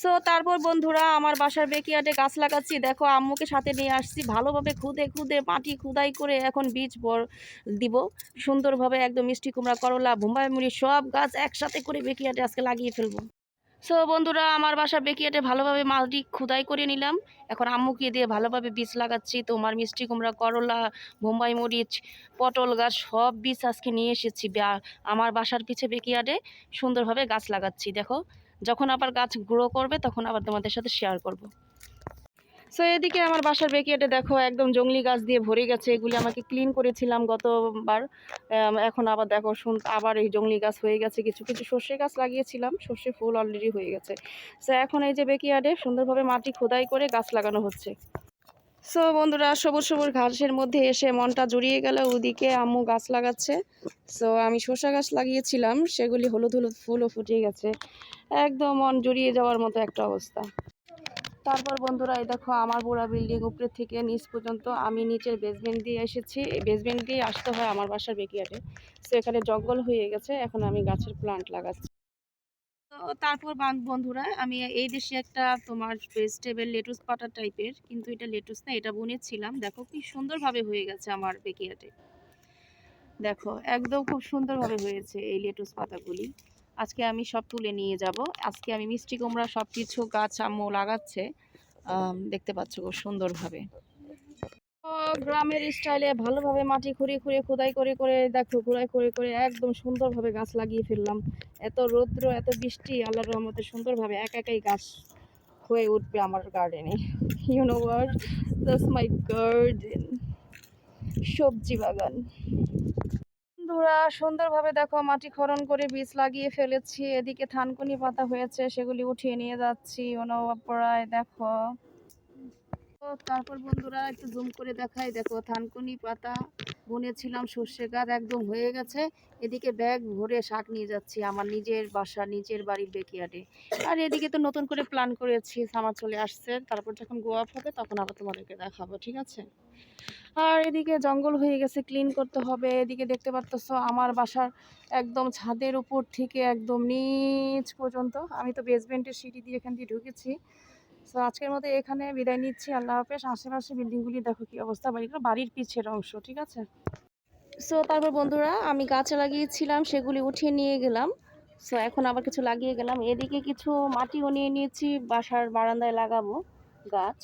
So তারপর বন্ধুরা আমার বাসার বেকিয়ার্ডে গাছ লাগাচ্ছি। দেখো আম্মুকে সাথে নিয়ে আসছি, ভালোভাবে খুদে খুদে মাটি খুদাই করে এখন বীজ দিব সুন্দরভাবে। একদম মিষ্টি কুমড়া, করলা, বোম্বাই মুড়ি সব গাছ একসাথে করে বেকিয়ার্ডে আজকে লাগিয়ে ফেলবো। সো বন্ধুরা আমার বাসার বেকিয়ার্ডে ভালোভাবে মাটি খুদাই করে নিলাম। এখন আম্মুকে দিয়ে ভালোভাবে বীজ লাগাচ্ছি। তোমার মিষ্টি কুমড়া, করলা, বোম্বাই মরিচ, পটল গাছ সব বীজ আজকে নিয়ে এসেছি আমার বাসার পিছে বেকিয়ার্ডে সুন্দরভাবে গাছ লাগাচ্ছি। দেখো যখন আবার গাছ গ্রো করবে তখন আবার তোমাদের সাথে শেয়ার করব। সো এদিকে আমার বাসার বেকিয়ার্ডে দেখো একদম জংলি গাছ দিয়ে ভরে গেছে। এগুলি আমাকে ক্লিন করেছিলাম গতবার। এখন আবার দেখো আবার এই জংলি গাছ হয়ে গেছে। কিছু কিছু সর্ষে গাছ লাগিয়েছিলাম, সর্ষে ফুল অলরেডি হয়ে গেছে। সো এখন এই যে বেকিয়ার্ডে সুন্দরভাবে মাটি খোদাই করে গাছ লাগানো হচ্ছে। সো বন্ধুরা সবুজ সবুজ ঘাসের মধ্যে এসে মনটা জুড়িয়ে গেল। ওদিকে আম্মু গাছ লাগাচ্ছে। সো আমি শসা গাছ লাগিয়েছিলাম, সেগুলি হলুদ হলুদ ফুলও ফুটে গেছে। একদম মন জুড়িয়ে যাওয়ার মতো একটা অবস্থা। তারপর বন্ধুরা এই দেখো আমার পুরা বিল্ডিং উপরে থেকে নিচ পর্যন্ত আমি নিচের বেসমেন্ট দিয়ে এসেছি। এই বেসমেন্ট দিয়ে আসতে হয় আমার বাসার বেকিয়ার্ডে। সো এখানে জঙ্গল হয়ে গেছে, এখন আমি গাছের প্লান্ট লাগাচ্ছি। তো তারপর বন্ধুরা আমি এই দেশে একটা তোমার ভেজিটেবল লেটুস পাতা টাইপের, কিন্তু এটা লেটুস না, এটা বুনেছিলাম। দেখো কি সুন্দরভাবে হয়ে গেছে আমার বেকিয়ার্ডে। দেখো একদম খুব সুন্দরভাবে হয়েছে এই লেটুস পাতাগুলি। আজকে আমি সব তুলে নিয়ে যাব। আজকে আমি মিষ্টি কুমড়া সব কিছু গাছ আম্মু লাগাচ্ছে, দেখতে পাচ্ছ খুব সুন্দরভাবে। গ্রামের স্টাইলে ভালোভাবে মাটি খুঁড়িয়ে খুঁড়িয়ে খোদাই করে করে দেখো খোদাই করে করে একদম সুন্দরভাবে গাছ লাগিয়ে ফেললাম। এত রৌদ্র এত বৃষ্টি, আল্লাহর রহমতে সুন্দরভাবে একাই গাছ হয়ে উঠবে আমার গার্ডেনে। You know what, that's my garden, সবজি বাগান। বন্ধুরা সুন্দরভাবে দেখো মাটি খনন করে বীজ লাগিয়ে ফেলেছি। এদিকে থানকুনি পাতা হয়েছে, সেগুলি উঠিয়ে নিয়ে যাচ্ছি অনবরায়। দেখো তারপর বন্ধুরা একটু জুম করে দেখাই, দেখো থানকুনি পাতা বুনেছিলাম, সর্ষে গাছ একদম হয়ে গেছে। এদিকে ব্যাগ ভরে শাক নিয়ে যাচ্ছি আমার নিজের বাসা, নিজের বাড়ির বেকিয়ার্ডে। আর এদিকে তো নতুন করে প্ল্যান করেছি, সামার চলে আসছে, তারপর যখন গো আপ হবে তখন আবার তোমাদেরকে দেখাবো, ঠিক আছে। আর এদিকে জঙ্গল হয়ে গেছে, ক্লিন করতে হবে। এদিকে দেখতে পারতেছ আমার বাসার একদম ছাদের উপর থেকে একদম নিচ পর্যন্ত, আমি তো বেসমেন্টের সিঁড়ি দিয়ে এখান দিয়ে ঢুকেছি। সো আজকের মতো এখানে বিদায় নিচ্ছি, আল্লাহ হাফেজ। আশেপাশে বিল্ডিংগুলি দেখো কি অবস্থা, বাড়ির পিছের অংশ, ঠিক আছে। সো তারপর বন্ধুরা আমি গাছ লাগিয়েছিলাম, সেগুলি উঠিয়ে নিয়ে গেলাম। সো এখন আবার কিছু লাগিয়ে গেলাম। এদিকে কিছু মাটিও নিয়ে নিয়েছি, বাসার বারান্দায় লাগাবো গাছ।